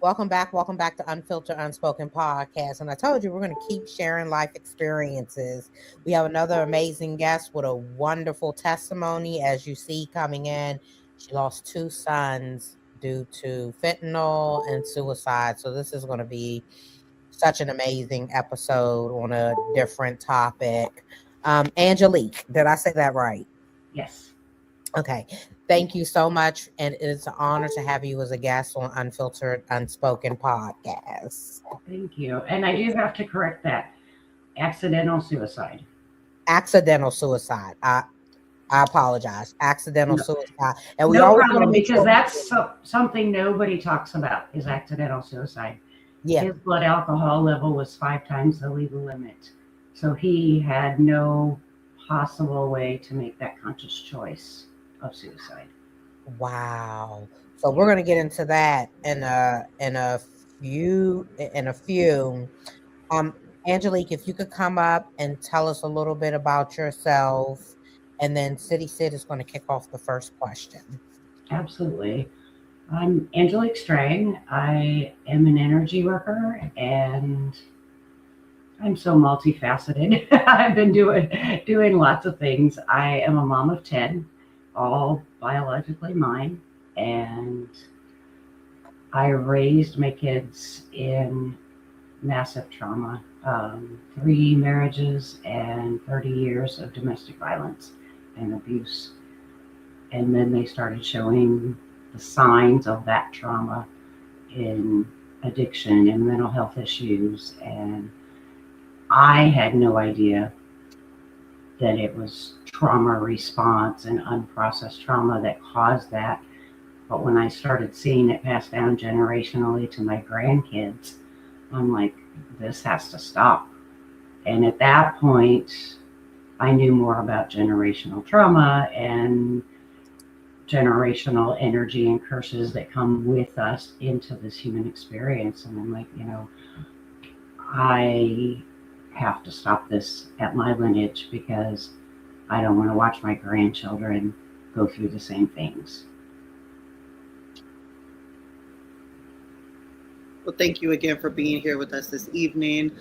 Welcome back to Unfiltered, Unspoken podcast. And I told you we're going to keep sharing life experiences. We have another amazing guest with a wonderful testimony. As you see coming in, she lost two sons due to fentanyl and suicide. So this is going to be such an amazing episode on a different topic. Angelique, did I say that right? Yes. Okay. Thank you so much. And it's an honor to have you as a guest on Unfiltered, Unspoken podcast. Thank you. And I do have to correct that. Accidental suicide. Accidental suicide. I apologize. Accidental No, suicide. And we no always want to problem, make because sure. that's something nobody talks about is accidental suicide. Yeah. His blood alcohol level was 5 times the legal limit. So he had no possible way to make that conscious choice of suicide. Wow. So we're going to get into that in a few. Um, Angelique, if you could come up and tell us a little bit about yourself, and then City Sid is going to kick off the first question. Absolutely. I'm Angelique Strang. I am an energy worker, and I'm so multifaceted. I've been doing lots of things. I am a mom of 10, all biologically mine, and I raised my kids in massive trauma. 3 marriages and 30 years of domestic violence and abuse. And then they started showing the signs of that trauma in addiction and mental health issues. And I had no idea that it was trauma response and unprocessed trauma that caused that. But when I started seeing it passed down generationally to my grandkids, I'm like, this has to stop. And at that point, I knew more about generational trauma and generational energy and curses that come with us into this human experience. And I'm like, I have to stop this at my lineage, because I don't want to watch my grandchildren go through the same things. Well, thank you again for being here with us this evening.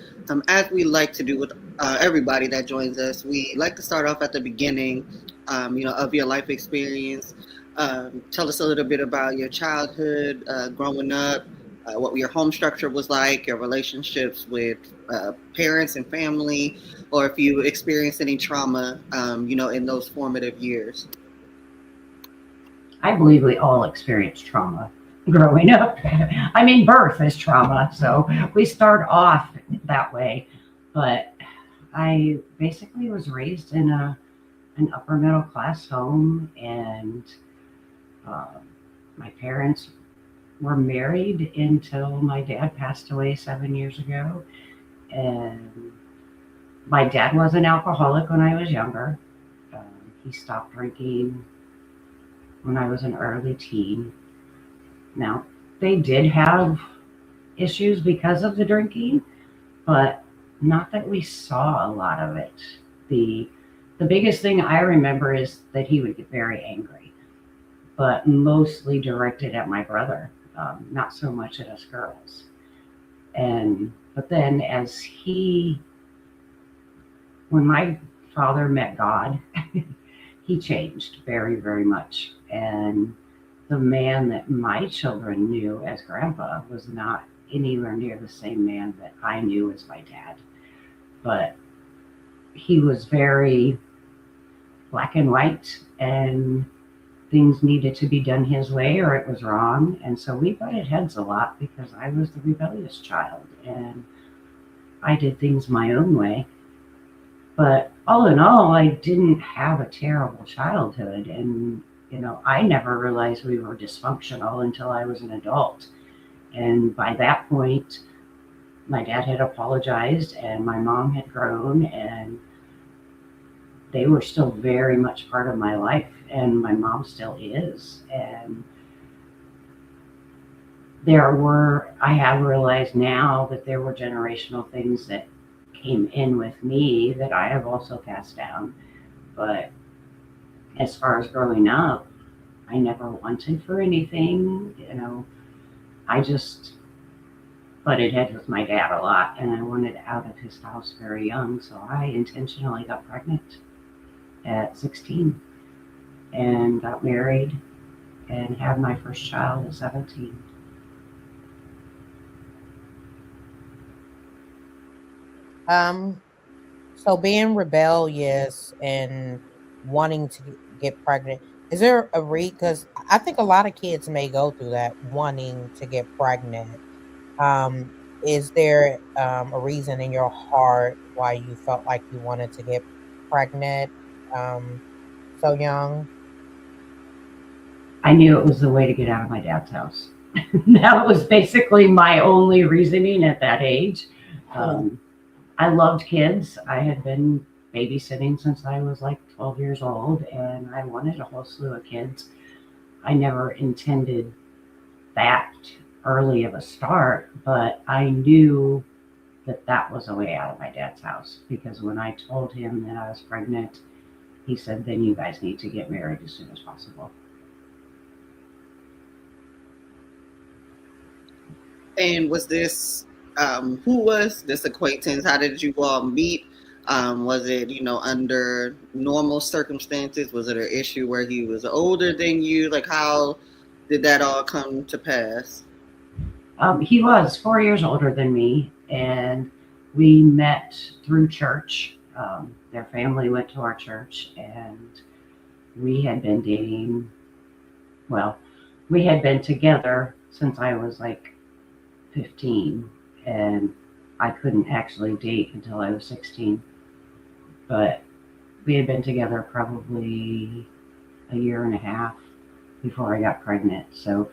As we like to do with everybody that joins us, we like to start off at the beginning, of your life experience. Tell us a little bit about your childhood, growing up, what your home structure was like, your relationships with parents and family, or if you experienced any trauma, in those formative years. I believe we all experience trauma growing up. I mean, birth is trauma, so we start off that way. But I basically was raised in an upper middle class home, and my parents were married until my dad passed away 7 years ago. And my dad was an alcoholic when I was younger. He stopped drinking when I was an early teen. Now, they did have issues because of the drinking, but not that we saw a lot of it. The biggest thing I remember is that he would get very angry, but mostly directed at my brother, not so much at us girls. But then when my father met God, he changed very, very much. And the man that my children knew as grandpa was not anywhere near the same man that I knew as my dad. But he was very black and white, and things needed to be done his way or it was wrong. And so we butted heads a lot because I was the rebellious child and I did things my own way. But all in all, I didn't have a terrible childhood. And I never realized we were dysfunctional until I was an adult. And by that point, my dad had apologized and my mom had grown, and they were still very much part of my life, and my mom still is. And I have realized now that there were generational things that came in with me that I have also passed down. But as far as growing up, I never wanted for anything. I just butted heads with my dad a lot, and I wanted out of his house very young, so I intentionally got pregnant at 16 and got married and had my first child at 17. So being rebellious and wanting to get pregnant, is there a because I think a lot of kids may go through that wanting to get pregnant. Um, is there a reason in your heart why you felt like you wanted to get pregnant um, so young? I knew it was the way to get out of my dad's house. That was basically my only reasoning at that age. Um, I loved kids. I had been babysitting since I was like 12 years old, and I wanted a whole slew of kids. I never intended that early of a start, but I knew that that was a way out of my dad's house, because when I told him that I was pregnant, he said, then you guys need to get married as soon as possible. And was this who was this acquaintance? How did you all meet? Was it, under normal circumstances? Was it an issue where he was older than you? Like, how did that all come to pass? He was 4 years older than me, and we met through church. Their family went to our church, and we had been dating. Well, we had been together since I was like 15, and I couldn't actually date until I was 16. But we had been together probably a year and a half before I got pregnant. So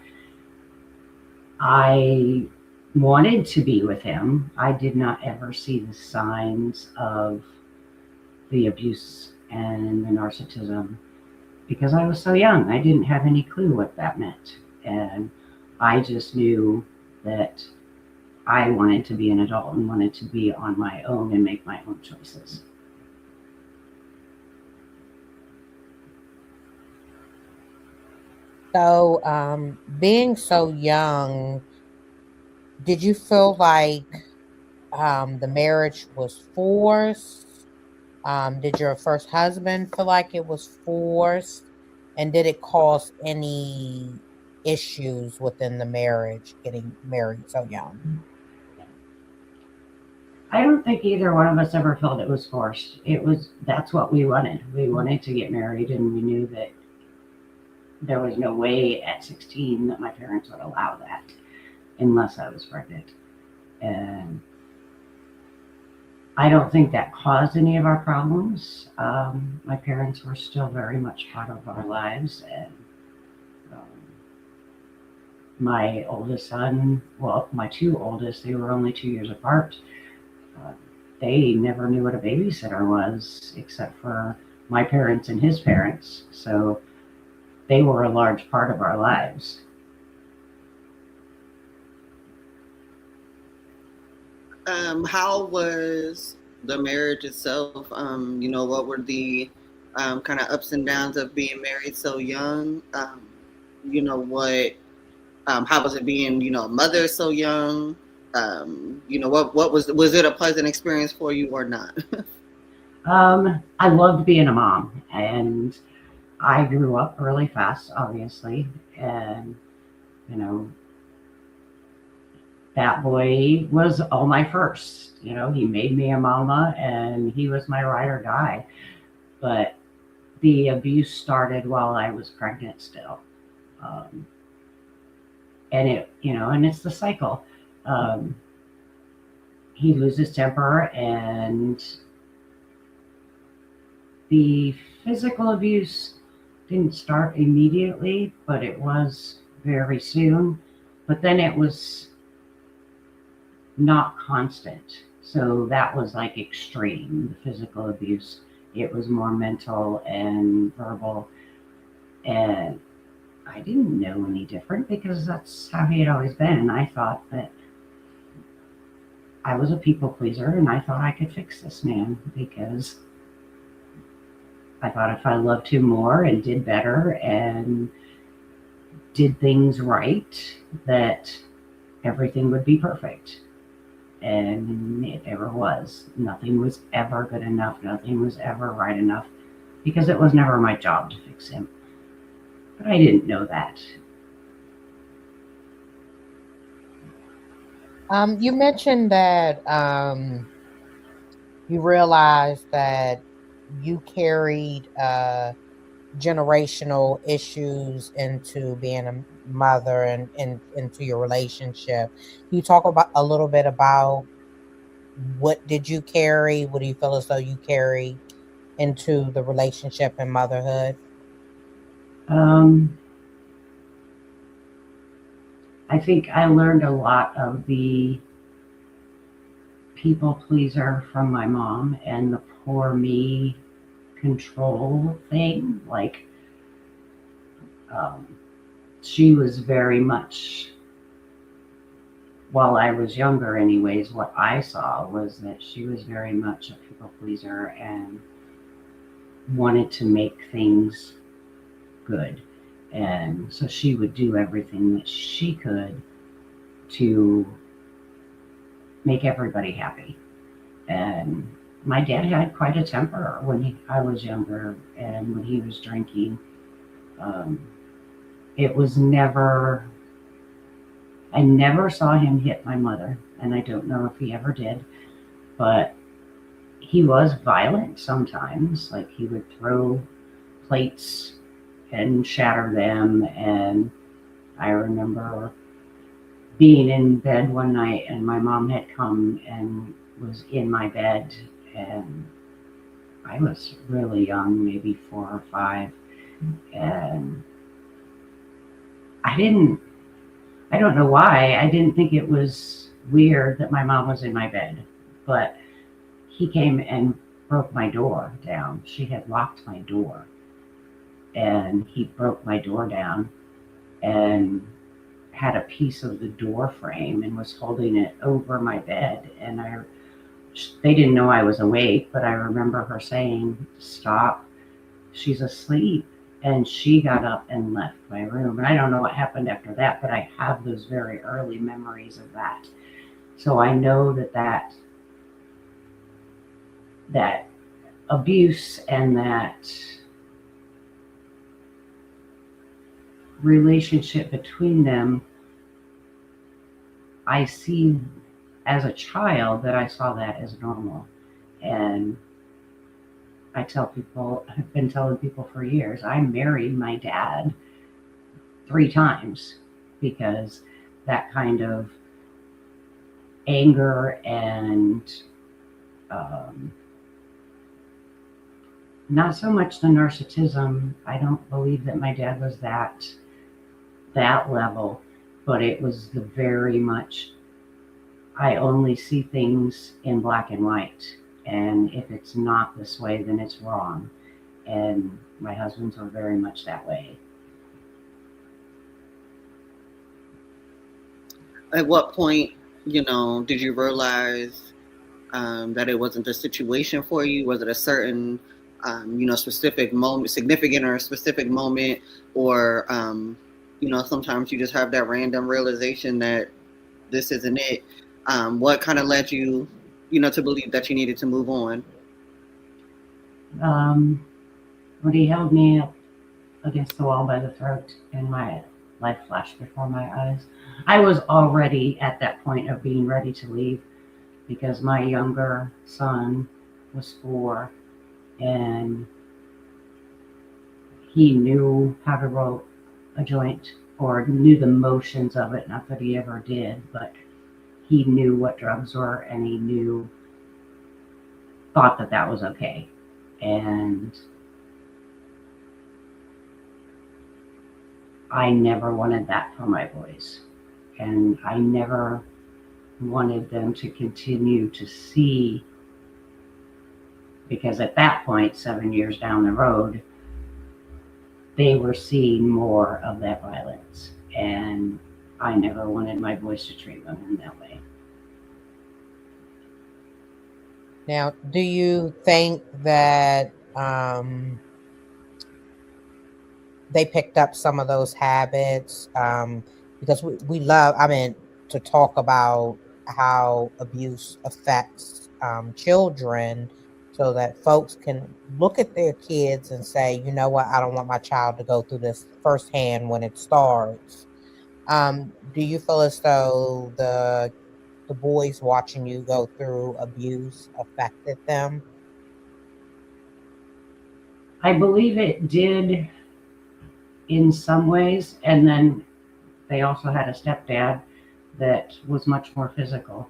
I wanted to be with him. I did not ever see the signs of the abuse and the narcissism because I was so young. I didn't have any clue what that meant. And I just knew that I wanted to be an adult and wanted to be on my own and make my own choices. So, being so young, did you feel like the marriage was forced? Did your first husband feel like it was forced? And did it cause any issues within the marriage getting married so young? I don't think either one of us ever felt it was forced. That's what we wanted. We wanted to get married, and we knew that there was no way at 16 that my parents would allow that unless I was pregnant. And I don't think that caused any of our problems. My parents were still very much part of our lives. And my oldest son, well, my two oldest, they were only 2 years apart. They never knew what a babysitter was except for my parents and his parents. So they were a large part of our lives. How was the marriage itself? What were the kind of ups and downs of being married so young? What? How was it being, a mother so young? What was it a pleasant experience for you or not? I loved being a mom, and I grew up really fast, obviously, and that boy was all my first. He made me a mama, and he was my ride or die. But the abuse started while I was pregnant still, and it's the cycle. He loses temper, and the physical abuse didn't start immediately, but it was very soon. But then it was not constant. So that was like extreme, the physical abuse. It was more mental and verbal. And I didn't know any different because that's how he had always been. And I thought that I was a people pleaser, and I thought I could fix this man because I thought if I loved him more and did better and did things right, that everything would be perfect. And it never was. Nothing was ever good enough. Nothing was ever right enough because it was never my job to fix him. But I didn't know that. You mentioned that you realized that you carried generational issues into being a mother and into your relationship. Can you talk about a little bit about what did you carry? What do you feel as though you carry into the relationship and motherhood? Um, I think I learned a lot of the people pleaser from my mom and the poor me control thing. Like, um, she was very much, while I was younger, anyways, what I saw was that she was very much a people pleaser and wanted to make things good. And so she would do everything that she could to make everybody happy. And my dad had quite a temper when I was younger and when he was drinking. Um, it was never, I never saw him hit my mother, and I don't know if he ever did, but he was violent sometimes. Like he would throw plates and shatter them. And I remember being in bed one night and my mom had come and was in my bed, and I was really young, maybe 4 or 5, and I didn't, I don't know why, I didn't think it was weird that my mom was in my bed, but he came and broke my door down. She had locked my door, and he broke my door down and had a piece of the door frame and was holding it over my bed. And they didn't know I was awake, but I remember her saying, "Stop, she's asleep." And she got up and left my room. And I don't know what happened after that, but I have those very early memories of that. So I know that abuse and that relationship between them, I see as a child that I saw that as normal. And I tell people, I've been telling people for years, I married my dad 3 times because that kind of anger and not so much the narcissism. I don't believe that my dad was that level, but it was the very much, I only see things in black and white. And if it's not this way, then it's wrong. And my husbands are very much that way. At what point, did you realize that it wasn't the situation for you? Was it a certain, specific moment, significant or a specific moment, or sometimes you just have that random realization that this isn't it? What kind of led you, to believe that you needed to move on? When he held me up against the wall by the throat and my life flashed before my eyes, I was already at that point of being ready to leave because my younger son was 4 and he knew how to roll a joint or knew the motions of it. Not that he ever did, but he knew what drugs were and he thought that was okay. And I never wanted that for my boys. And I never wanted them to continue to see, because at that point, 7 years down the road, they were seeing more of that violence. And I never wanted my boys to treat women in that way. Now, do you think that they picked up some of those habits? Because we love, to talk about how abuse affects children, so that folks can look at their kids and say, you know what, I don't want my child to go through this firsthand when it starts. Do you feel as though the boys watching you go through abuse affected them? I believe it did in some ways, and then they also had a stepdad that was much more physical.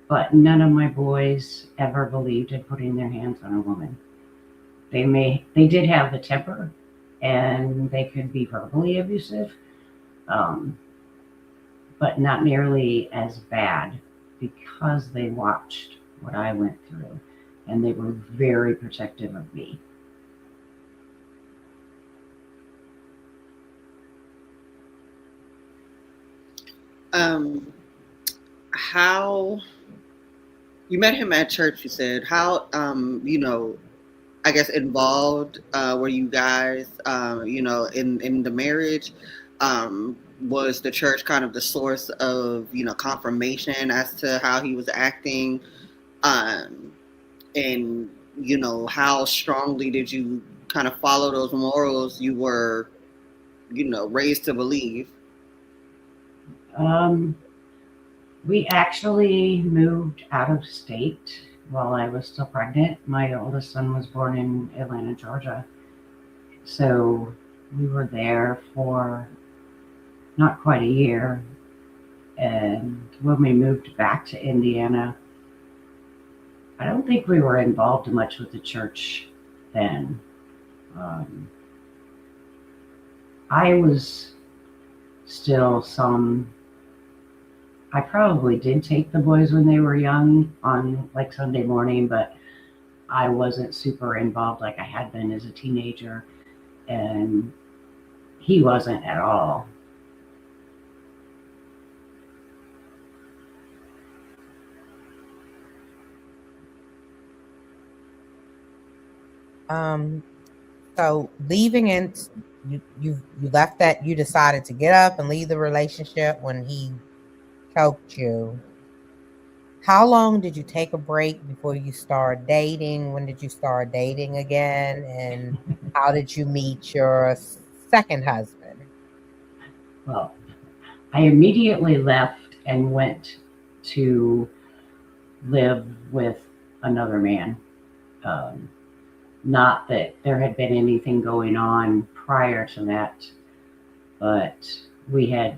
But none of my boys ever believed in putting their hands on a woman. They did have the temper, and they could be verbally abusive, um, but not nearly as bad, because they watched what I went through, and they were very protective of me. Um, how you met him at church? You said how I guess involved were you guys? In the marriage. Was the church kind of the source of confirmation as to how he was acting? Um, and how strongly did you kind of follow those morals you were raised to believe? Um, we actually moved out of state while I was still pregnant. My oldest son was born in Atlanta, Georgia. So we were there for not quite a year. And when we moved back to Indiana, I don't think we were involved much with the church then. Um, I was still I probably did take the boys when they were young on like Sunday morning, but I wasn't super involved like I had been as a teenager, and he wasn't at all. Um, so leaving in, you left that, you decided to get up and leave the relationship when he choked you. How long did you take a break before you start dating? When did you start dating again? And how did you meet your second husband? Well, I immediately left and went to live with another man. Um, Not that there had been anything going on prior to that, but we had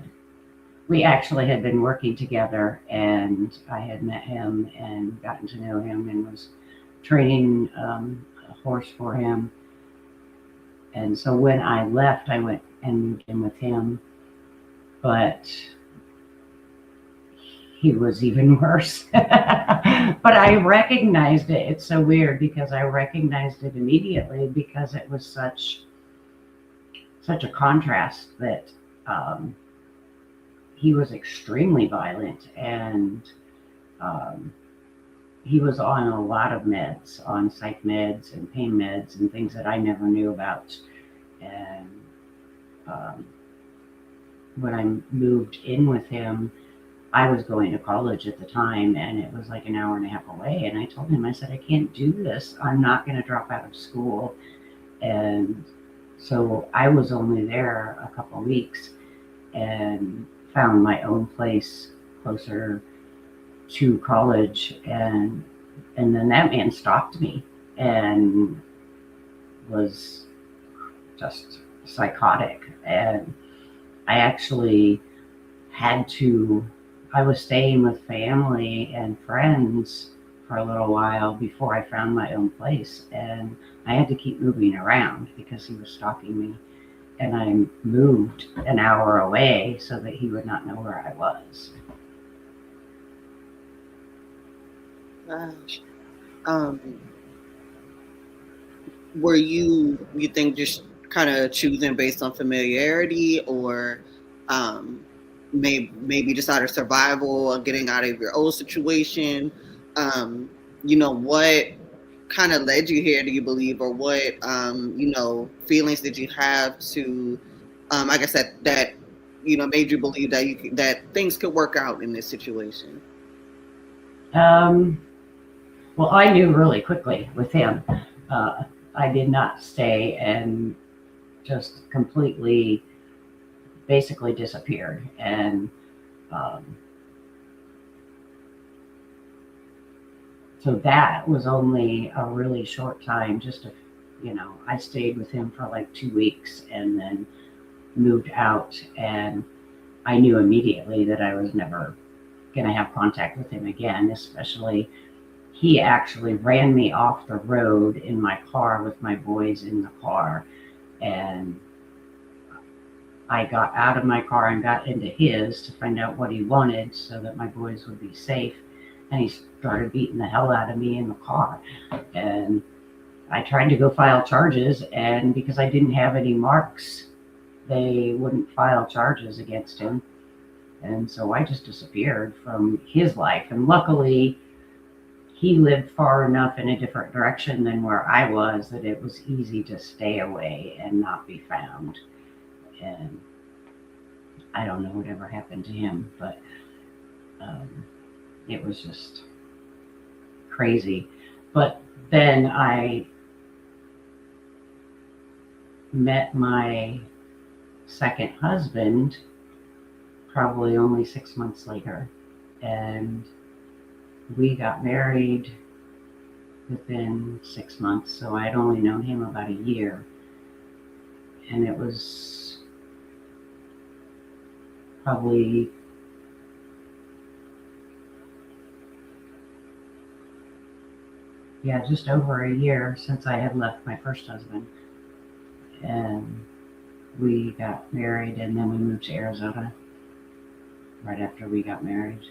we actually had been working together, and I had met him and gotten to know him and was training a horse for him. And so when I left, I went and moved in with him, but he was even worse. But I recognized it. It's so weird because I recognized it immediately because it was such a contrast that um, he was extremely violent, and um, he was on a lot of meds, on psych meds and pain meds and things that I never knew about. And um, when I moved in with him, I was going to college at the time, and it was like an hour and a half away. And I told him, I said, I can't do this. I'm not going to drop out of school. And so I was only there a couple of weeks and found my own place closer to college. And then that man stopped me and was just psychotic. And I actually had to, I was staying with family and friends for a little while before I found my own place. And I had to keep moving around because he was stalking me. And I moved an hour away so that he would not know where I was. Gosh. Um, were you think just kind of choosing based on familiarity, or maybe just out of survival or getting out of your old situation? What kind of led you here, do you believe, or what feelings did you have to I guess that made you believe that things could work out in this situation? Well, I knew really quickly with him. I did not stay and just completely, basically disappeared. And so that was only a really short time. I stayed with him for like 2 weeks and then moved out. And I knew immediately that I was never going to have contact with him again, especially he actually ran me off the road in my car with my boys in the car. And I got out of my car and got into his to find out what he wanted so that my boys would be safe. And he started beating the hell out of me in the car. And I tried to go file charges, and because I didn't have any marks, they wouldn't file charges against him. And so I just disappeared from his life. And luckily, he lived far enough in a different direction than where I was that it was easy to stay away and not be found. And I don't know whatever happened to him, but it was just crazy. But then I met my second husband probably only 6 months later, and we got married within 6 months. So I'd only known him about a year, and it was probably just over a year since I had left my first husband. And we got married, and then we moved to Arizona right after we got married.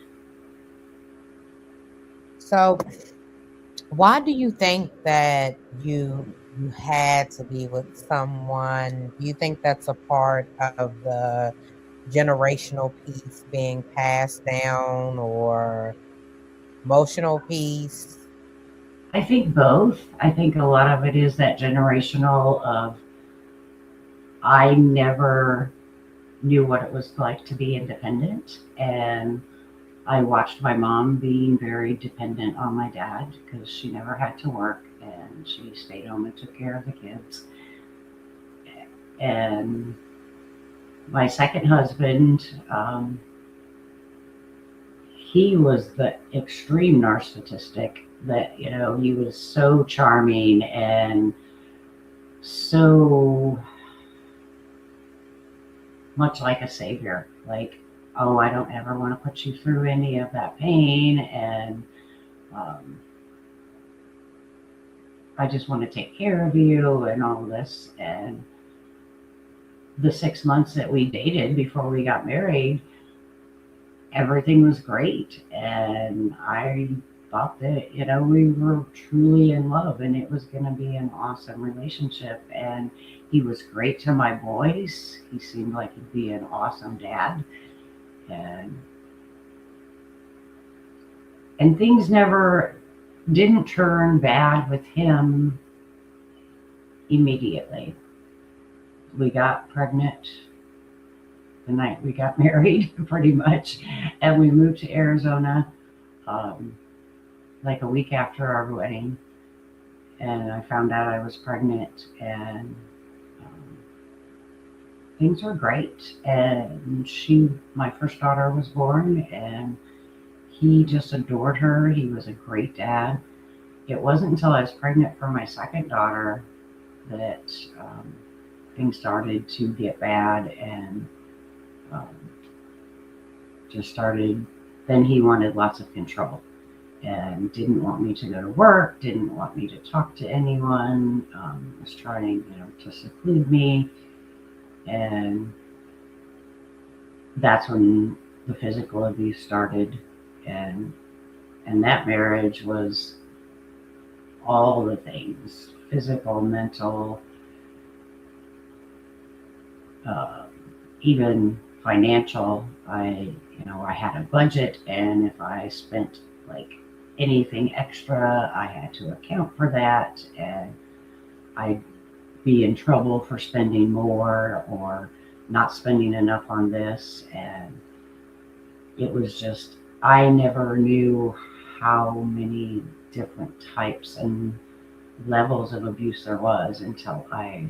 So why do you think that you had to be with someone? Do you think that's a part of the generational piece being passed down, or emotional piece? I think both. I think a lot of it is that generational of I never knew what it was like to be independent, and I watched my mom being very dependent on my dad because she never had to work and she stayed home and took care of the kids. And my second husband, he was the extreme narcissistic that, he was so charming and so much like a savior. Like, oh, I don't ever want to put you through any of that pain, and I just want to take care of you and all this. And the 6 months that we dated before we got married, everything was great. And I thought that, we were truly in love and it was going to be an awesome relationship. And he was great to my boys. He seemed like he'd be an awesome dad. And things never didn't turn bad with him immediately. We got pregnant the night we got married, pretty much, and we moved to Arizona like a week after our wedding, and I found out I was pregnant, and things were great. And my first daughter was born, and he just adored her. He was a great dad. It wasn't until I was pregnant for my second daughter that things started to get bad, and then he wanted lots of control and didn't want me to go to work, didn't want me to talk to anyone, was trying, to seclude me. And that's when the physical abuse started. And that marriage was all the things, physical, mental, even financial. I had a budget, and if I spent like anything extra, I had to account for that, and I'd be in trouble for spending more, or not spending enough on this. And it was just, I never knew how many different types and levels of abuse there was until I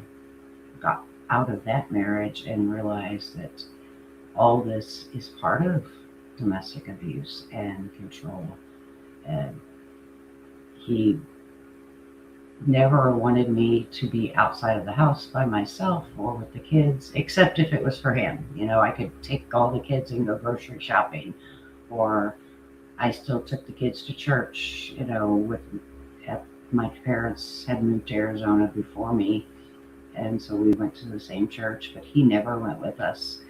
got out of that marriage and realized that all this is part of domestic abuse and control. And he never wanted me to be outside of the house by myself or with the kids, except if it was for him. You know, I could take all the kids and go grocery shopping, or I still took the kids to church, you know, with my parents had moved to Arizona before me, and so we went to the same church, but he never went with us.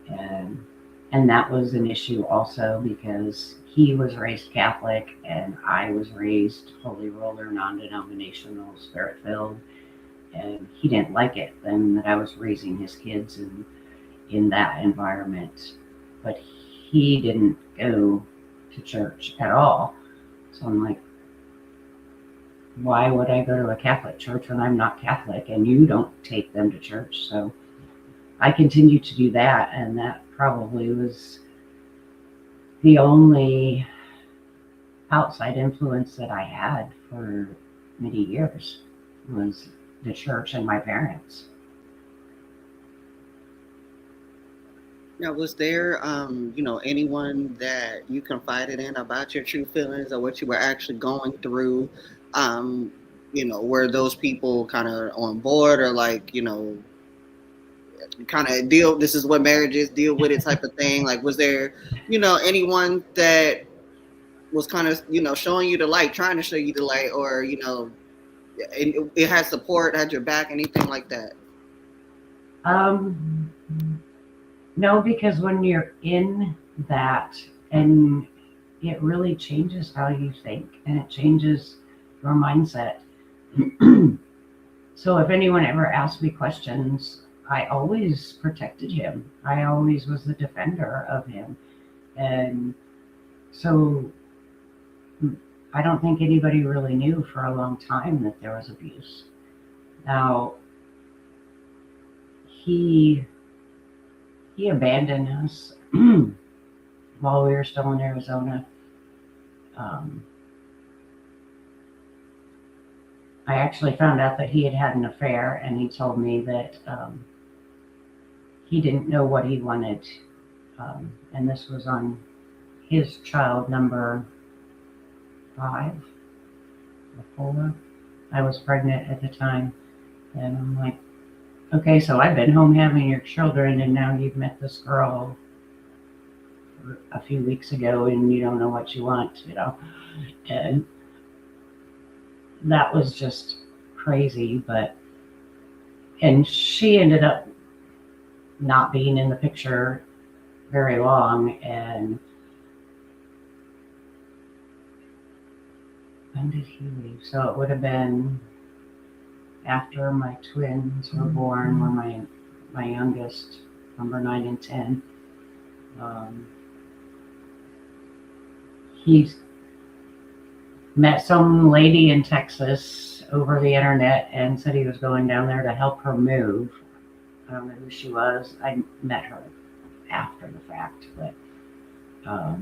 And that was an issue also because he was raised Catholic and I was raised Holy Roller, non-denominational, spirit-filled, and he didn't like it then that I was raising his kids in that environment. But he didn't go to church at all. So I'm like, why would I go to a Catholic church when I'm not Catholic and you don't take them to church? So I continued to do that, and that probably was the only outside influence that I had for many years was the church and my parents. Now, was there, anyone that you confided in about your true feelings or what you were actually going through? Were those people kind of on board or like, kind of deal, this is what marriage is, deal with it type of thing? Like, was there, anyone that was kind of, showing you the light, trying to show you the light, or, it had support, had your back, anything like that? No, because when you're in that, and it really changes how you think and it changes your mindset. So if anyone ever asked me questions, I always protected him. I always was the defender of him. And so I don't think anybody really knew for a long time that there was abuse. Now, he abandoned us while we were still in Arizona. I actually found out that he had had an affair, and he told me that he didn't know what he wanted. And this was on his child number 5 or 4. I was pregnant at the time. And I'm like, okay, so I've been home having your children, and now you've met this girl a few weeks ago, and you don't know what you want, And that was just crazy. And she ended up not being in the picture very long. And when did he leave? So it would have been after my twins were born, were my youngest, number 9 and 10. He met some lady in Texas over the internet and said he was going down there to help her move. I don't know who she was. I met her after the fact, but I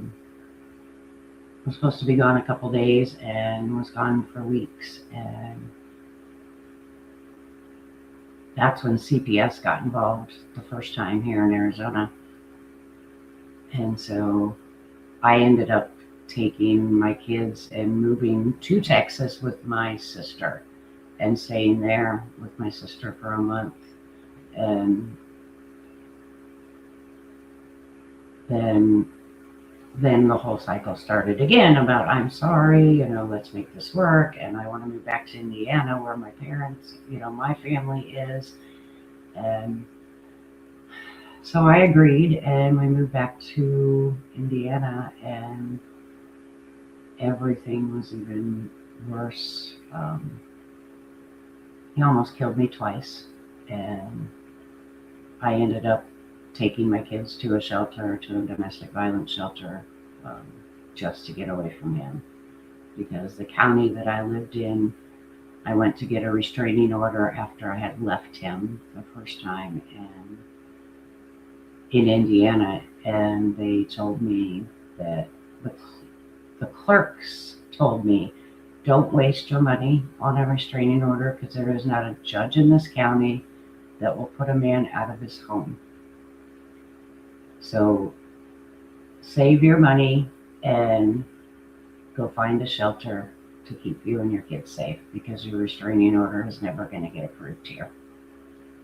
was supposed to be gone a couple days and was gone for weeks. And that's when CPS got involved the first time here in Arizona. And so I ended up taking my kids and moving to Texas with my sister and staying there with my sister for a month. And then the whole cycle started again about, I'm sorry, let's make this work. And I want to move back to Indiana where my parents, my family is. And so I agreed, and we moved back to Indiana, and everything was even worse. He almost killed me twice, and I ended up taking my kids to a shelter, to a domestic violence shelter, just to get away from him. Because the county that I lived in, I went to get a restraining order after I had left him the first time, and in Indiana, and they told me that the clerks told me, don't waste your money on a restraining order because there is not a judge in this county that will put a man out of his home. So save your money and go find a shelter to keep you and your kids safe because your restraining order is never going to get approved here.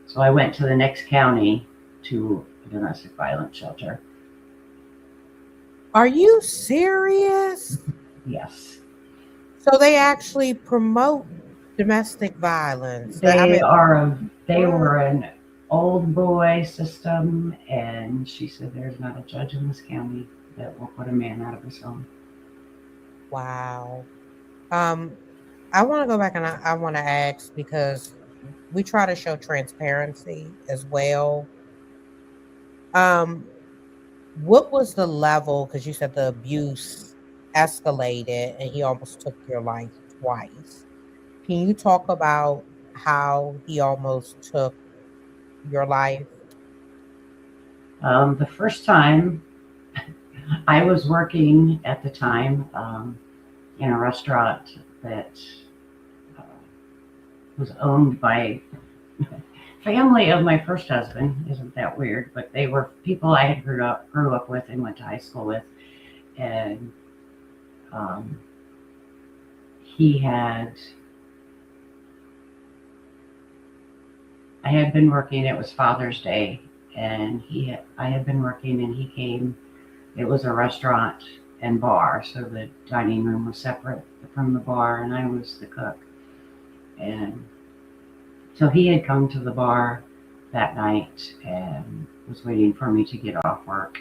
So I went to the next county to a domestic violence shelter. Are you serious? Yes. So they actually promote domestic violence. They were an old boy system, and she said there's not a judge in this county that will put a man out of his home. Wow. I want to go back and I want to ask because we try to show transparency as well. What was the level? Because you said the abuse escalated and he almost took your life twice. Can you talk about how he almost took your life? The first time I was working at the time in a restaurant that was owned by family of my first husband. Isn't that weird? But they were people I had grew up with and went to high school with, and I had been working. It was Father's Day, and I had been working, and he came. It was a restaurant and bar, so the dining room was separate from the bar, and I was the cook. And so he had come to the bar that night and was waiting for me to get off work.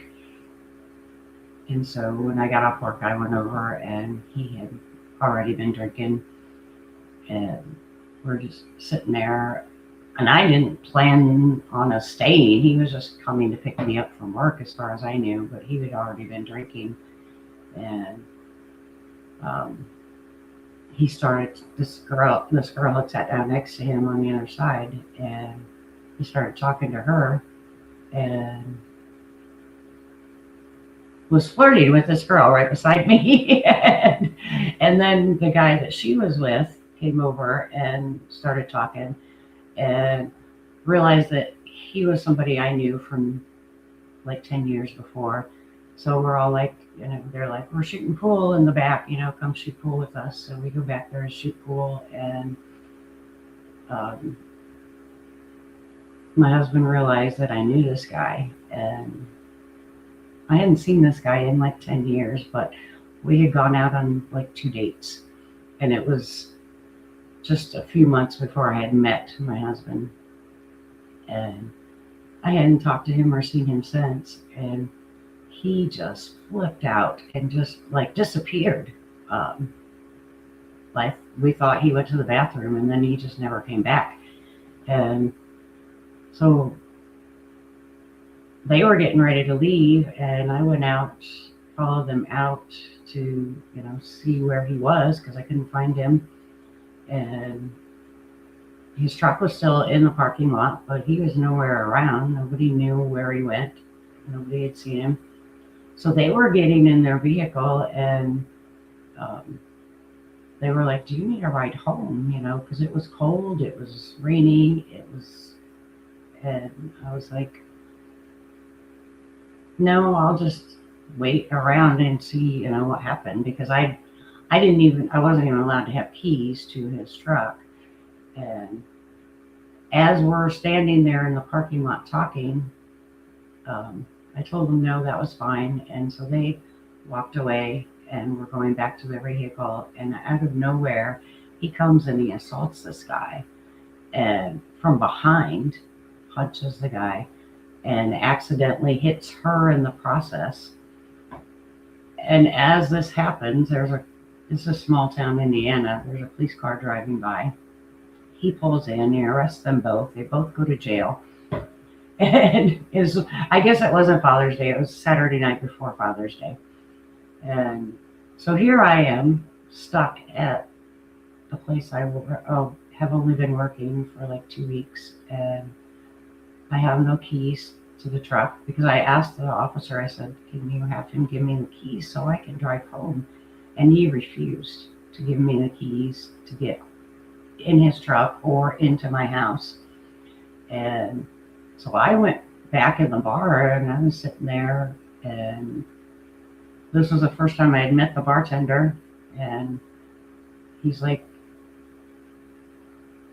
And so when I got off work, I went over, and he had already been drinking, and we're just sitting there. And I didn't plan on us staying. He was just coming to pick me up from work, as far as I knew. But he had already been drinking, and he started. This girl had sat down next to him on the other side, and he started talking to her, and was flirting with this girl right beside me. And then the guy that she was with came over and started talking, and realized that he was somebody I knew from like 10 years before. So we're all like, they're like, we're shooting pool in the back, come shoot pool with us. So we go back there and shoot pool, and my husband realized that I knew this guy, and I hadn't seen this guy in like 10 years, but we had gone out on like 2 dates, and it was just a few months before I had met my husband, and I hadn't talked to him or seen him since, and he just flipped out and just like disappeared. Like we thought he went to the bathroom, and then he just never came back. And so they were getting ready to leave, and I went out, followed them out to see where he was, because I couldn't find him. And his truck was still in the parking lot, but he was nowhere around. Nobody knew where he went. Nobody had seen him. So they were getting in their vehicle, and they were like, do you need a ride home? Because it was cold, it was raining, and I was like, no, I'll just wait around and see, what happened, because I wasn't even allowed to have keys to his truck. And as we're standing there in the parking lot talking, I told them no, that was fine. And so they walked away, and we're going back to their vehicle, and out of nowhere, he comes and he assaults this guy, and from behind punches the guy and accidentally hits her in the process. And as this happens, it's a small town, Indiana. There's a police car driving by. He pulls in, he arrests them both. They both go to jail. And I guess it wasn't Father's Day. It was Saturday night before Father's Day. And so here I am, stuck at the place I have only been working for like 2 weeks, and I have no keys to the truck because I asked the officer, I said, can you have him give me the keys so I can drive home? And he refused to give me the keys to get in his truck or into my house. And so I went back in the bar and I was sitting there, and this was the first time I had met the bartender, and he's like,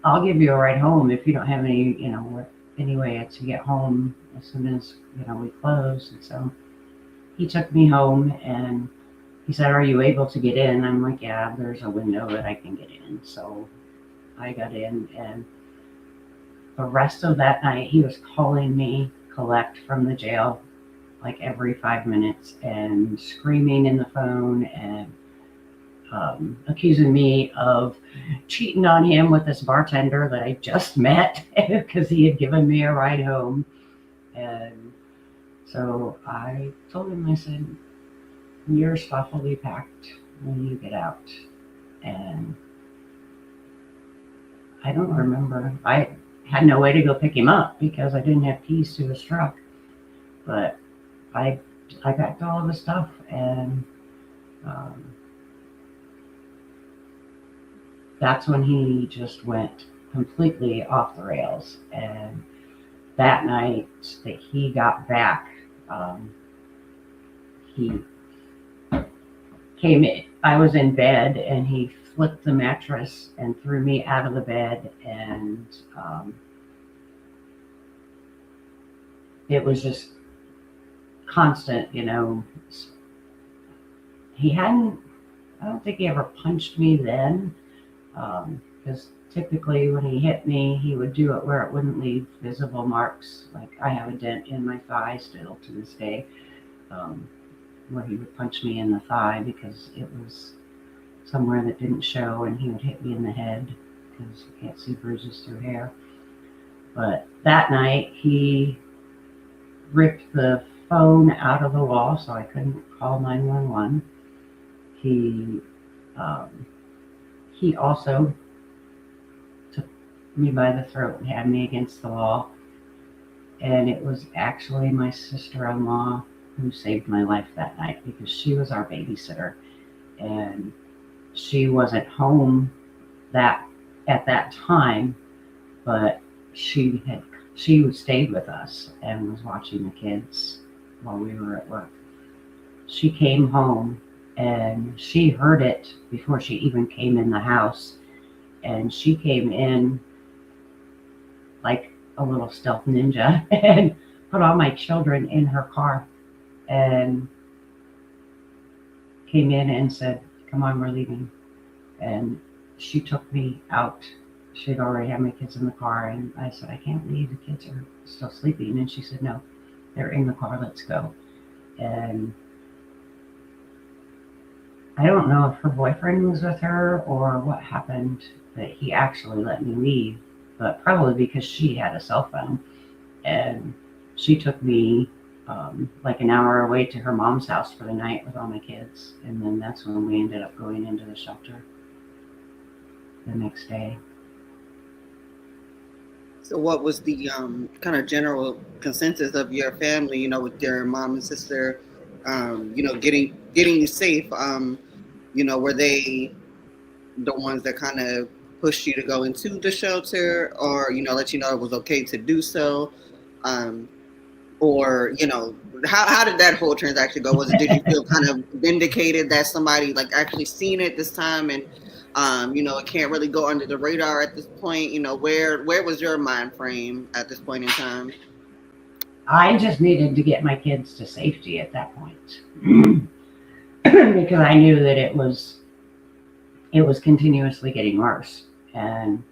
I'll give you a ride home if you don't have any way to get home as soon as, we close. And so he took me home and he said, are you able to get in? I'm like, yeah, there's a window that I can get in. So I got in, and the rest of that night he was calling me collect from the jail like every 5 minutes and screaming in the phone and accusing me of cheating on him with this bartender that I just met because he had given me a ride home. And so I told him, I said, your stuff will be packed when you get out. And I don't remember. I had no way to go pick him up because I didn't have keys to his truck. But I packed all of the stuff, and that's when he just went completely off the rails. And that night that he got back, he came in. I was in bed, and he flipped the mattress and threw me out of the bed. And it was just constant, He hadn't, I don't think he ever punched me then, because typically when he hit me, he would do it where it wouldn't leave visible marks. Like I have a dent in my thigh still to this day, where he would punch me in the thigh because it was somewhere that didn't show, and he would hit me in the head because you can't see bruises through hair. But that night he ripped the phone out of the wall so I couldn't call 911. He also took me by the throat and had me against the wall. And it was actually my sister-in-law who saved my life that night because she was our babysitter. And she wasn't home at that time, but she stayed with us and was watching the kids while we were at work. She came home and she heard it before she even came in the house, and she came in like a little stealth ninja and put all my children in her car and came in and said, come on, we're leaving. And she took me out. She'd already had my kids in the car, and I said, I can't leave, the kids are still sleeping. And she said, no, they're in the car, let's go. And I don't know if her boyfriend was with her or what happened, that he actually let me leave, but probably because she had a cell phone. And she took me like an hour away to her mom's house for the night with all my kids. And then that's when we ended up going into the shelter the next day. So what was the kind of general consensus of your family, with your mom and sister, getting you safe? Were they the ones that kind of pushed you to go into the shelter, or, let you know it was okay to do so? Or, how did that whole transaction go? Did you feel kind of vindicated that somebody like actually seen it this time, and it can't really go under the radar at this point? Where was your mind frame at this point in time? I just needed to get my kids to safety at that point because I knew that it was continuously getting worse, and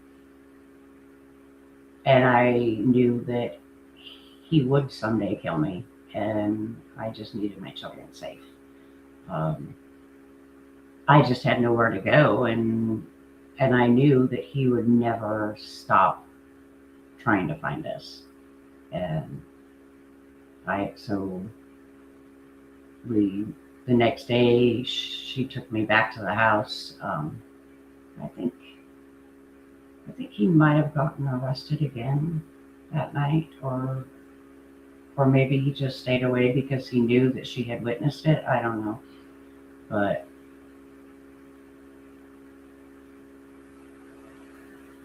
I knew that he would someday kill me, and I just needed my children safe. I just had nowhere to go, and I knew that he would never stop trying to find us. And the next day she took me back to the house. I think he might have gotten arrested again that night, or or maybe he just stayed away because he knew that she had witnessed it. I don't know. But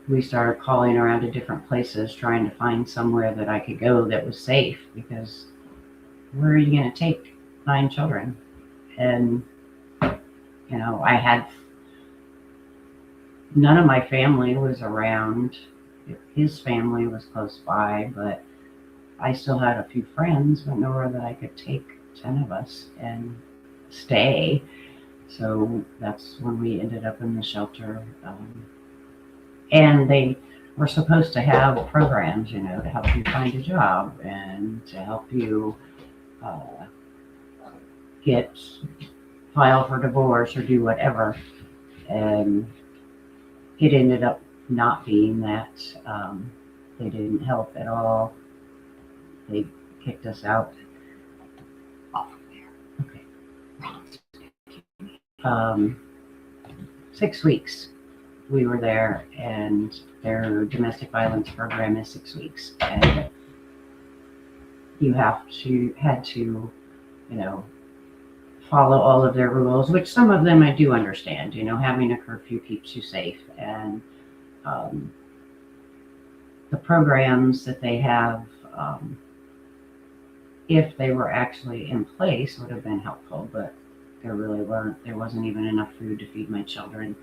we started calling around to different places trying to find somewhere that I could go that was safe, because where are you going to take 9 children? And, I had none of my family was around. His family was close by, but I still had a few friends, but nowhere that I could take 10 of us and stay. So that's when we ended up in the shelter. And they were supposed to have programs, to help you find a job and to help you file for divorce or do whatever. And it ended up not being that. They didn't help at all. They kicked us out. Off there. Okay. 6 weeks we were there, and their domestic violence program is 6 weeks, and you had to, follow all of their rules, which some of them I do understand. Having a curfew keeps you safe, and the programs that they have, if they were actually in place, would have been helpful, but there really weren't. There wasn't even enough food to feed my children.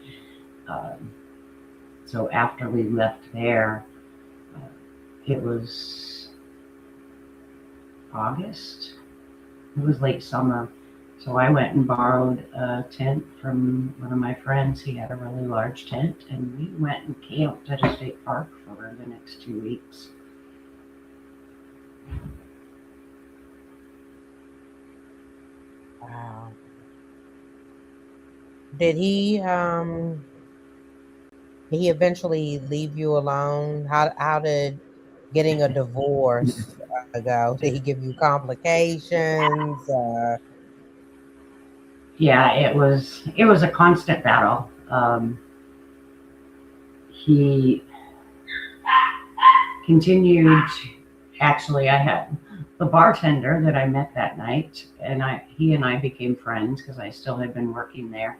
So after we left there, it was August. It was late summer. So I went and borrowed a tent from one of my friends. He had a really large tent, and we went and camped at a state park for the next 2 weeks. Wow. Did he eventually leave you alone? How did getting a divorce go? Did he give you complications? Yeah, it was a constant battle. He continued. Actually, I had the bartender that I met that night, and he and I became friends because I still had been working there.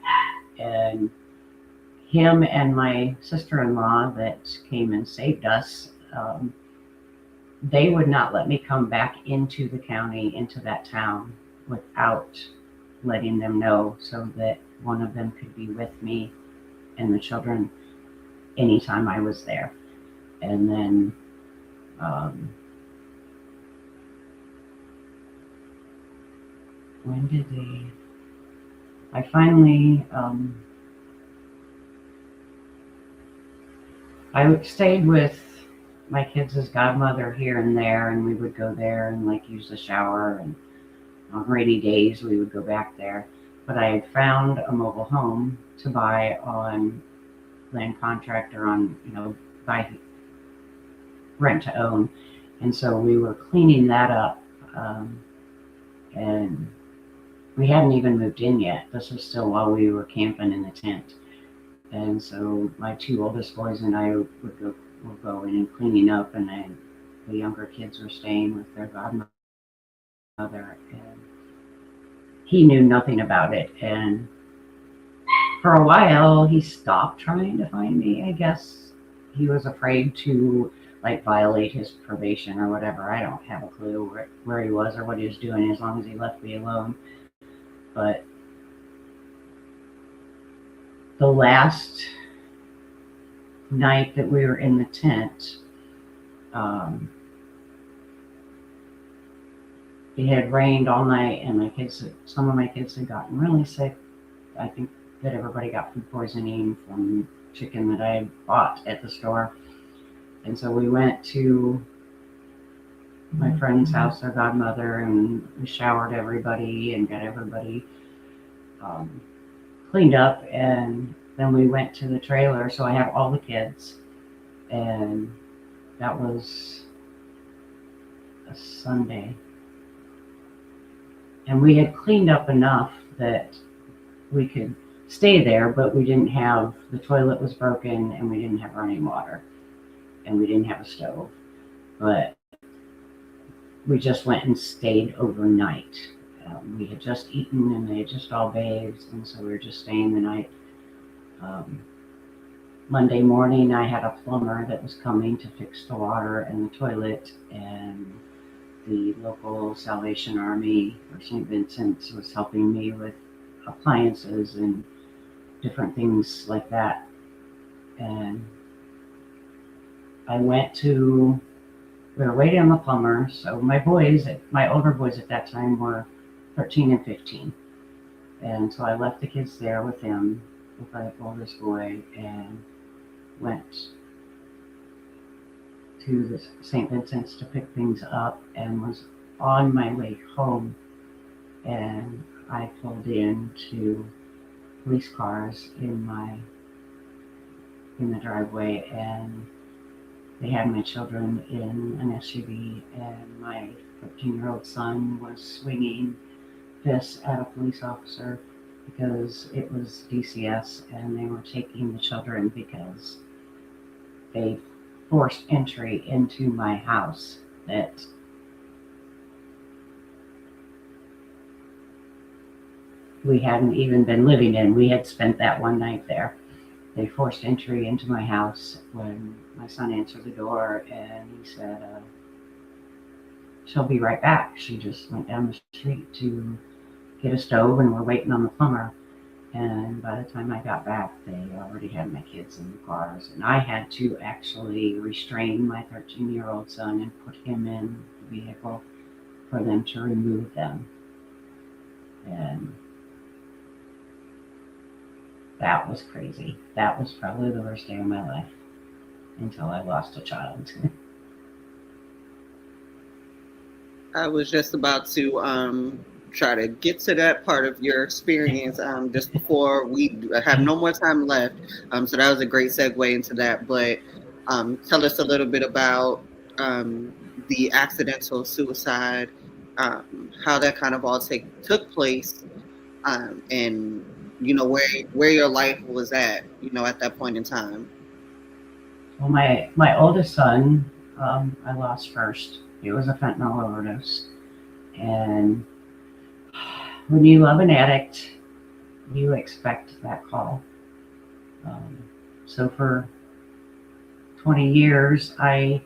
And him and my sister-in-law that came and saved us, they would not let me come back into the county, into that town, without letting them know, so that one of them could be with me and the children anytime I was there. And then when did I finally, I stayed with my kids' godmother here and there, and we would go there and use the shower, and on rainy days we would go back there. But I had found a mobile home to buy on land contract, or on, buy rent to own. And so we were cleaning that up, and we hadn't even moved in yet. This was still while we were camping in the tent. And so my 2 oldest boys and I would go in and cleaning up, and then the younger kids were staying with their godmother. And he knew nothing about it. And for a while, he stopped trying to find me. I guess he was afraid to violate his probation or whatever. I don't have a clue where he was or what he was doing, as long as he left me alone. But the last night that we were in the tent, it had rained all night, and some of my kids had gotten really sick. I think that everybody got food poisoning from chicken that I bought at the store. And so we went to my friend's house, their godmother, and we showered everybody and got everybody cleaned up. And then we went to the trailer. So I had all the kids, and that was a Sunday. And we had cleaned up enough that we could stay there, but we didn't have, the toilet was broken, and we didn't have running water, and we didn't have a stove. But we just went and stayed overnight. We had just eaten and they had just all bathed, and so we were just staying the night. Monday morning, I had a plumber that was coming to fix the water and the toilet, and the local Salvation Army or St. Vincent's was helping me with appliances and different things like that. And we were waiting on the plumber. So my older boys at that time were 13 and 15. And so I left the kids there with him, with my oldest boy, and went to the St. Vincent's to pick things up, and was on my way home, and I pulled into police cars in the driveway, and they had my children in an SUV, and my 13-year-old son was swinging fists at a police officer because it was DCS, and they were taking the children because they forced entry into my house that we hadn't even been living in. We had spent that one night there. They forced entry into my house when my son answered the door, and he said, she'll be right back. She just went down the street to get a stove, and we're waiting on the plumber. And by the time I got back, they already had my kids in the cars. And I had to actually restrain my 13-year-old son and put him in the vehicle for them to remove them. And that was crazy. That was probably the worst day of my life until I lost a child. I was just about to try to get to that part of your experience just before we have no more time left. So that was a great segue into that. But tell us a little bit about the accidental suicide, how that kind of all took place, and where your life was at, at that point in time. Well, my oldest son, I lost first. It was a fentanyl overdose, and when you love an addict, you expect that call. So for 20 years, I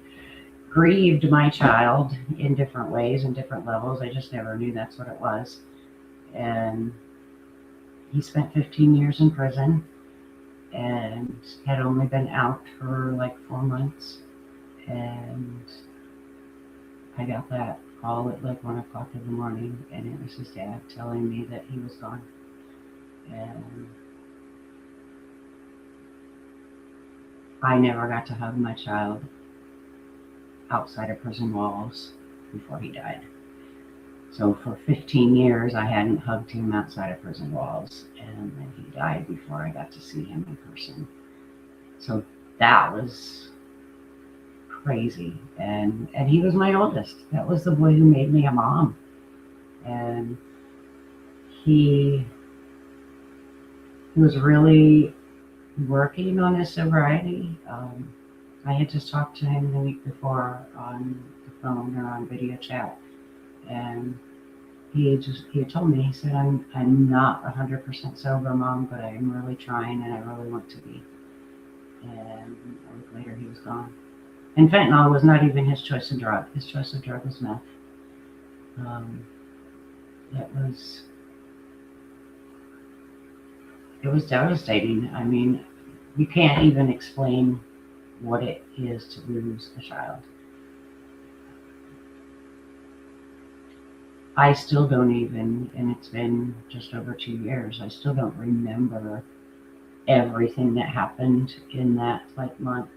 grieved my child in different ways and different levels. I just never knew that's what it was. And he spent 15 years in prison and had only been out for like 4 months. And I got that call at like 1 o'clock in the morning, and it was his dad telling me that he was gone. And I never got to hug my child outside of prison walls before he died. So for 15 years, I hadn't hugged him outside of prison walls, and then he died before I got to see him in person. So that was crazy. And he was my oldest. That was the boy who made me a mom. And he was really working on his sobriety. I had just talked to him the week before on the phone or on video chat, and he had told me, he said, I'm not 100% sober, Mom, but I'm really trying, and I really want to be. And a week later, he was gone. And fentanyl was not even his choice of drug. His choice of drug was meth. It was devastating. I mean, you can't even explain what it is to lose a child. I still don't even, and it's been just over 2 years, I still don't remember everything that happened in that month,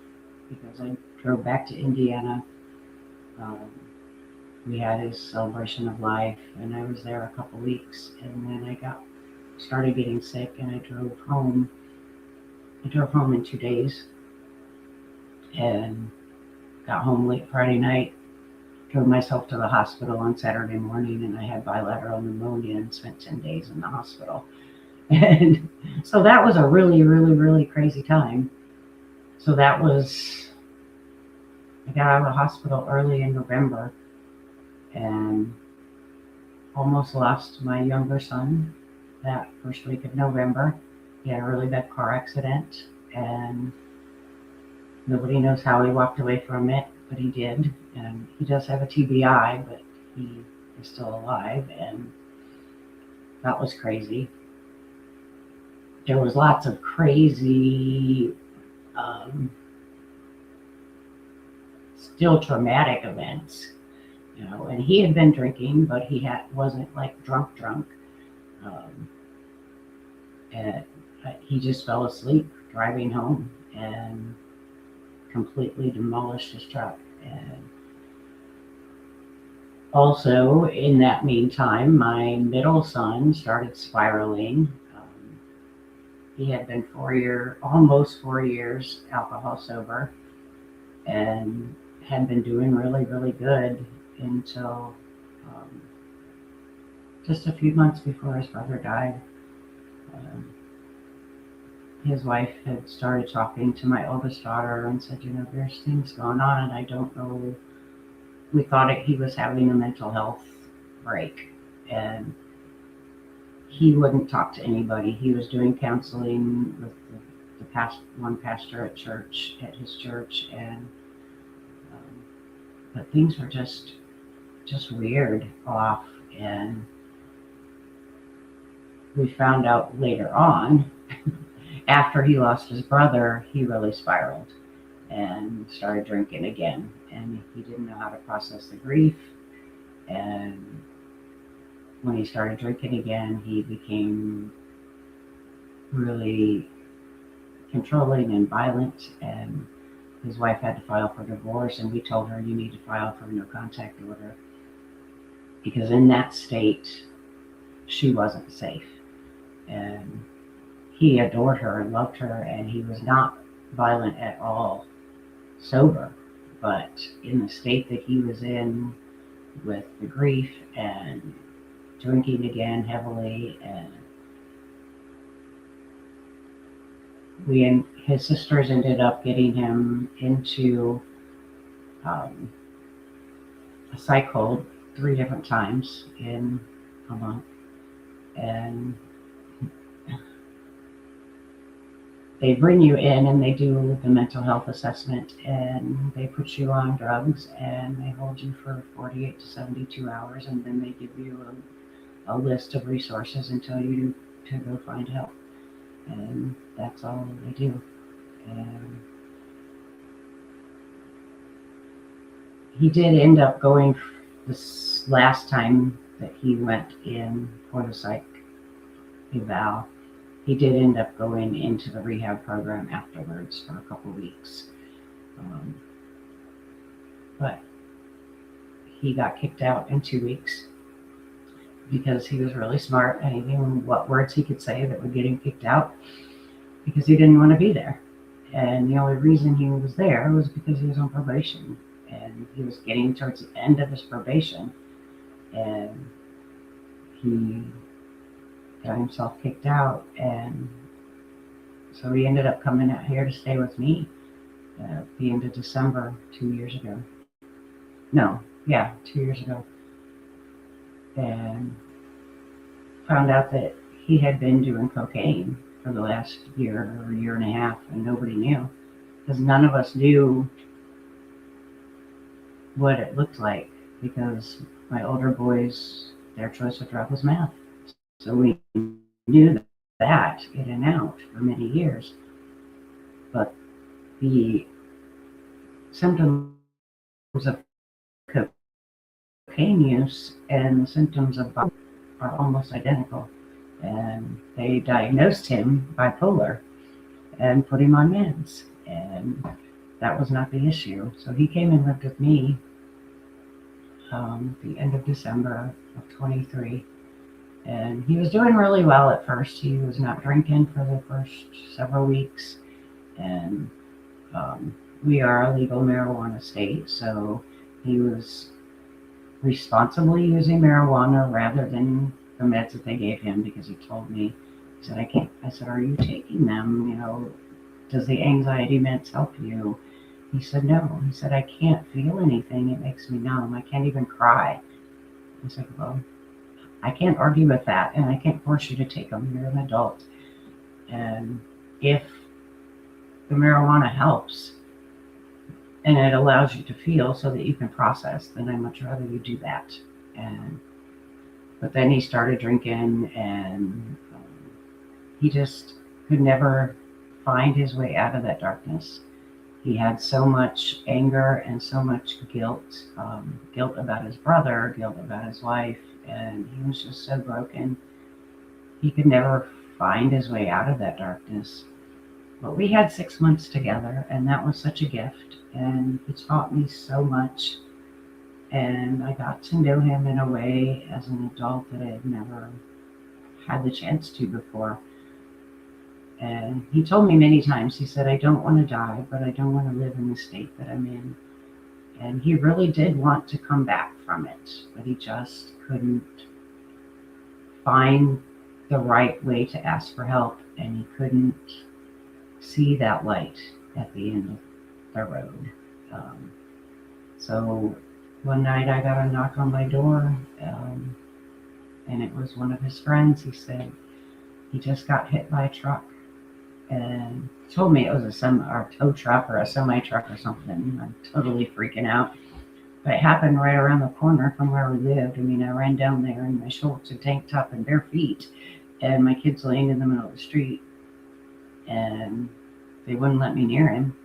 because I drove back to Indiana. We had his celebration of life, and I was there a couple weeks, and then I started getting sick, and I drove home. I drove home in 2 days, and got home late Friday night. Drove myself to the hospital on Saturday morning, and I had bilateral pneumonia and spent 10 days in the hospital. And so that was a really, really, really crazy time. So I got out of the hospital early in November, and almost lost my younger son that first week of November. He had a really bad car accident, and nobody knows how he walked away from it, but he did. And he does have a TBI, but he is still alive, and that was crazy. There was lots of crazy, still traumatic events, and he had been drinking, but wasn't like drunk. And he just fell asleep driving home and completely demolished his truck. And also, in that meantime, my middle son started spiraling. He had been almost 4 years alcohol sober, and had been doing really, really good until just a few months before his brother died. His wife had started talking to my oldest daughter and said, there's things going on, and I don't know. We thought he was having a mental health break, and he wouldn't talk to anybody. He was doing counseling with one pastor at his church, and but things were just weird off. And we found out later on, after he lost his brother, he really spiraled and started drinking again. And he didn't know how to process the grief. And when he started drinking again, he became really controlling and violent. And his wife had to file for divorce, and we told her, you need to file for a no contact order, because in that state, she wasn't safe. And he adored her and loved her, and he was not violent at all sober. But in the state that he was in, with the grief and drinking again heavily, and his sisters ended up getting him into a psych hold 3 different times in a month. And they bring you in and they do the mental health assessment, and they put you on drugs, and they hold you for 48 to 72 hours, and then they give you a list of resources until you to go find help. And that's all they do. And he did end up going this last time that he went in for the psych eval. He did end up going into the rehab program afterwards for a couple weeks. But he got kicked out in 2 weeks because he was really smart, and he knew what words he could say that would get him kicked out, because he didn't want to be there. And the only reason he was there was because he was on probation, and he was getting towards the end of his probation, and he got himself kicked out. And so he ended up coming out here to stay with me at the end of December 2 years ago. 2 years ago. And found out that he had been doing cocaine for the last year or year and a half, and nobody knew, because none of us knew what it looked like, because my older boys, their choice of drug was meth. So we knew that in and out for many years. But the symptoms of cocaine use and the symptoms of bipolar are almost identical. And they diagnosed him bipolar and put him on meds. And that was not the issue. So he came and lived with me the end of December of 23. And he was doing really well at first. He was not drinking for the first several weeks. And we are a legal marijuana state, so he was responsibly using marijuana rather than the meds that they gave him, because he told me, he said, I said, are you taking them? Does the anxiety meds help you? He said, no. He said, I can't feel anything. It makes me numb. I can't even cry. I said, well, I can't argue with that, and I can't force you to take them. You're an adult. And if the marijuana helps and it allows you to feel so that you can process, then I'd much rather you do that. And but then he started drinking, and he just could never find his way out of that darkness. He had so much anger and so much guilt, guilt about his brother, guilt about his wife, and he was just so broken. He could never find his way out of that darkness. But we had 6 months together, and that was such a gift, and he taught me so much. And I got to know him in a way as an adult that I had never had the chance to before. And he told me many times, he said, I don't want to die, but I don't want to live in the state that I'm in. And he really did want to come back from it, but he just couldn't find the right way to ask for help, and he couldn't see that light at the end of the road. So one night I got a knock on my door, and it was one of his friends. He said he just got hit by a truck, and told me it was a tow truck or a semi truck or something. I'm totally freaking out. But it happened right around the corner from where we lived. I mean, I ran down there in my shorts and tank top and bare feet, and my kid's laying in the middle of the street, and they wouldn't let me near him.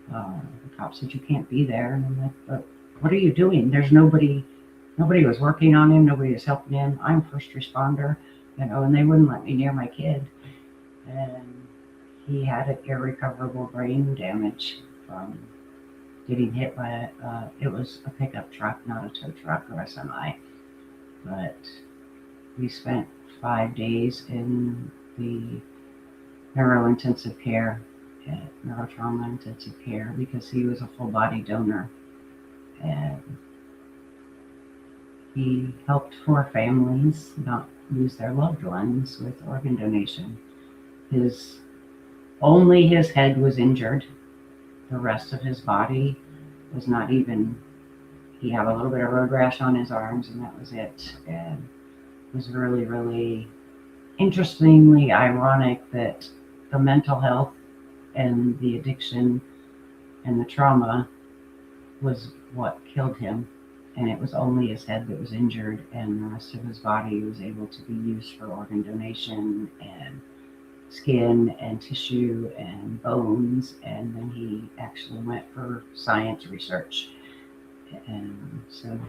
The cop said, you can't be there. And I'm like, but what are you doing? There's nobody was working on him. Nobody was helping him. I'm first responder, and they wouldn't let me near my kid. And he had an irrecoverable brain damage from getting hit by it was a pickup truck, not a tow truck or a semi. But we spent 5 days in the neurointensive care, neurotrauma intensive care, because he was a full body donor. And he helped 4 families not lose their loved ones with organ donation. Only his head was injured. The rest of his body was not even, he had a little bit of road rash on his arms, and that was it. And it was really, really interestingly ironic that the mental health and the addiction and the trauma was what killed him. And it was only his head that was injured, and the rest of his body was able to be used for organ donation and skin and tissue and bones. And then he actually went for science research. And so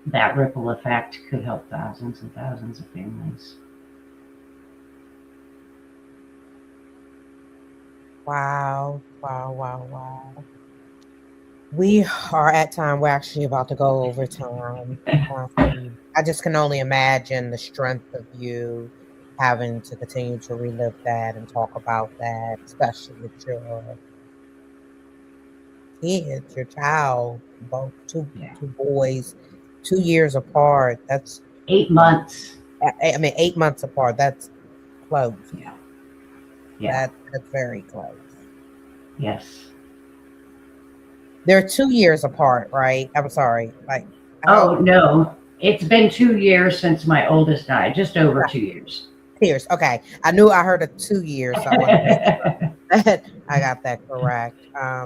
that ripple effect could help thousands and thousands of families. Wow, wow, wow, wow. We are at time. We're actually about to go over time. I just can only imagine the strength of you having to continue to relive that and talk about that, especially with your kids, your child, both two boys, 2 years apart. That's 8 months. I mean, 8 months apart. That's close. Yeah. That's very close. Yes. They're 2 years apart, right? I'm sorry. Oh, no. It's been 2 years since my oldest died, just over 2 years. Years. Okay. I knew I heard of 2 years, so I want to make sure that I got that correct. I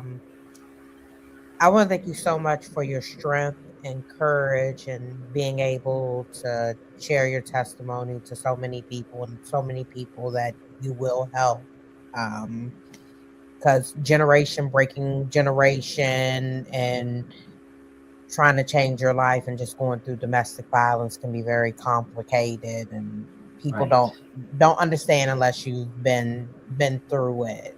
want to thank you so much for your strength and courage and being able to share your testimony to so many people and so many people that you will help. Because generation breaking generation and trying to change your life and just going through domestic violence can be very complicated, and people don't understand unless you've been through it.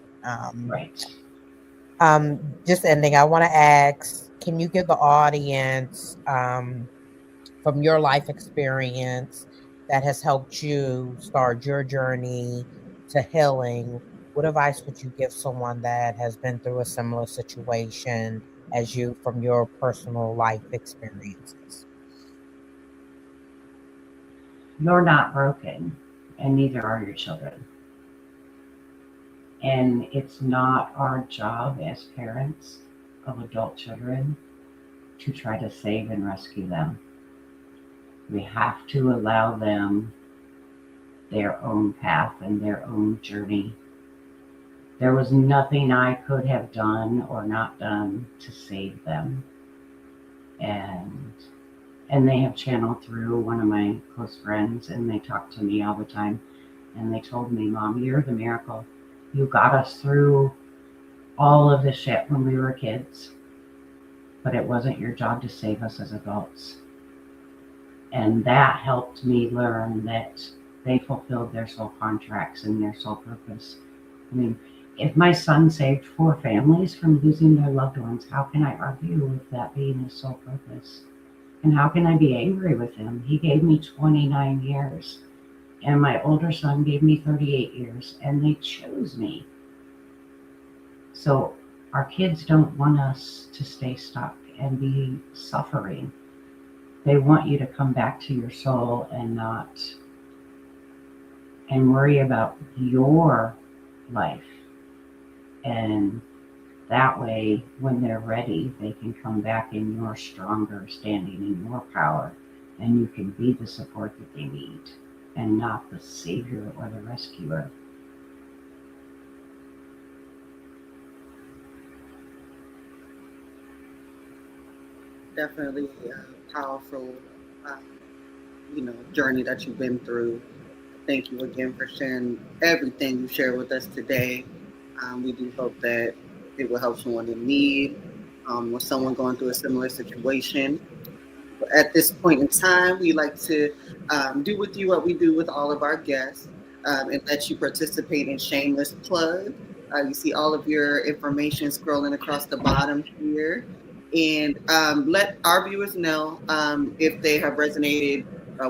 Just ending, I want to ask, can you give the audience from your life experience that has helped you start your journey to healing, what advice would you give someone that has been through a similar situation as you from your personal life experiences? You're not broken, and neither are your children. And it's not our job as parents of adult children to try to save and rescue them. We have to allow them their own path and their own journey. There was nothing I could have done or not done to save them. And they have channeled through one of my close friends, and they talk to me all the time. And they told me, Mom, you're the miracle. You got us through all of the shit when we were kids, but it wasn't your job to save us as adults. And that helped me learn that they fulfilled their soul contracts and their soul purpose. I mean, if my son saved 4 families from losing their loved ones, how can I argue with that being his sole purpose? And how can I be angry with him? He gave me 29 years, and my older son gave me 38 years, and they chose me. So our kids don't want us to stay stuck and be suffering. They want you to come back to your soul and worry about your life. And that way, when they're ready, they can come back in your stronger standing, in your power, and you can be the support that they need and not the savior or the rescuer. Definitely a powerful, journey that you've been through. Thank you again for sharing everything you shared with us today. We do hope that it will help someone in need, or someone going through a similar situation. At this point in time, we like to do with you what we do with all of our guests, and let you participate in shameless plug. You see all of your information scrolling across the bottom here. And let our viewers know if they have resonated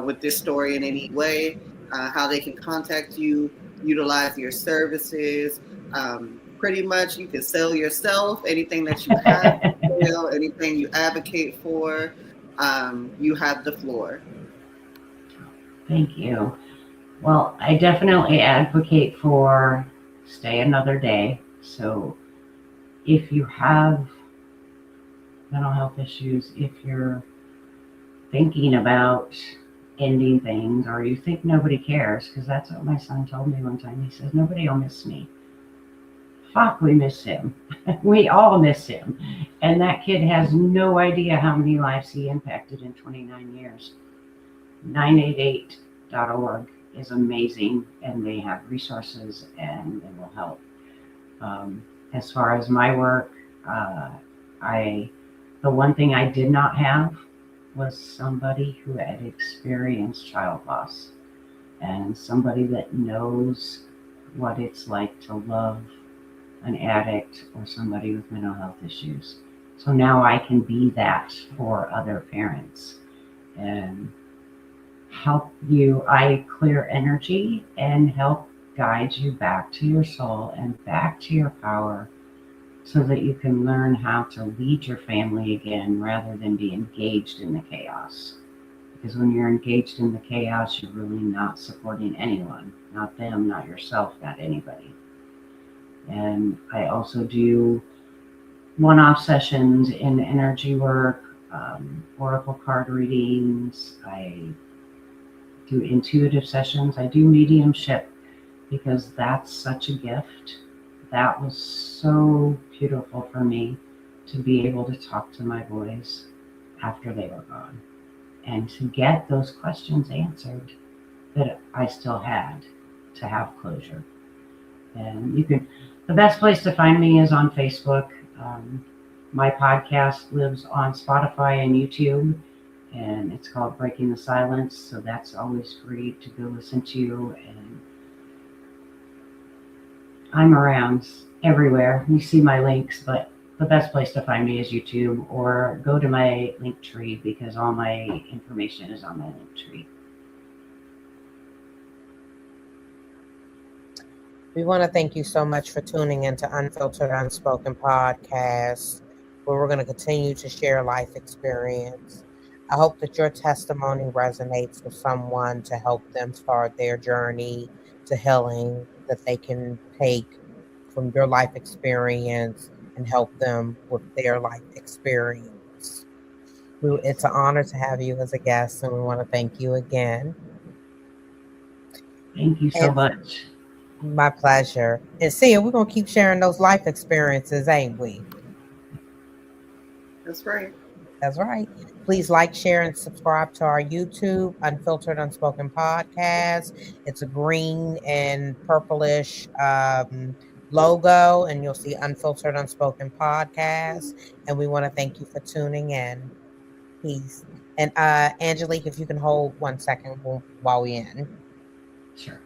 with this story in any way, how they can contact you, utilize your services. Pretty much you can sell yourself, anything that you have to sell, anything you advocate for. You have the floor. Thank you. Well, I definitely advocate for stay another day. So if you have mental health issues, if you're thinking about ending things, or you think nobody cares, because that's what my son told me one time. He says, nobody will miss me. Fuck, we miss him. We all miss him. And that kid has no idea how many lives he impacted in 29 years. 988.org is amazing, and they have resources and they will help. As far as my work, the one thing I did not have was somebody who had experienced child loss, and somebody that knows what it's like to love an addict or somebody with mental health issues. So now I can be that for other parents and help you. I clear energy and help guide you back to your soul and back to your power, so that you can learn how to lead your family again rather than be engaged in the chaos. Because when you're engaged in the chaos, you're really not supporting anyone, not them, not yourself, not anybody. And I also do one-off sessions in energy work, oracle card readings. I do intuitive sessions. I do mediumship, because that's such a gift. That was so beautiful for me to be able to talk to my boys after they were gone and to get those questions answered that I still had, to have closure. And the best place to find me is on Facebook. My podcast lives on Spotify and YouTube, and it's called Breaking the Silence. So that's always free to go listen to. And I'm around everywhere. You see my links, but the best place to find me is YouTube, or go to my link tree, because all my information is on my link tree. We want to thank you so much for tuning into Unfiltered, Unspoken podcast, where we're going to continue to share life experience. I hope that your testimony resonates with someone to help them start their journey to healing, that they can take from your life experience and help them with their life experience. It's an honor to have you as a guest, and we want to thank you again. Thank you so much. My pleasure. And see, we're going to keep sharing those life experiences, ain't we? That's right. That's right. Please like, share, and subscribe to our YouTube, Unfiltered Unspoken Podcast. It's a green and purplish logo, and you'll see Unfiltered Unspoken Podcast. And we want to thank you for tuning in. Peace. And Angelique, if you can hold 1 second while we end. Sure.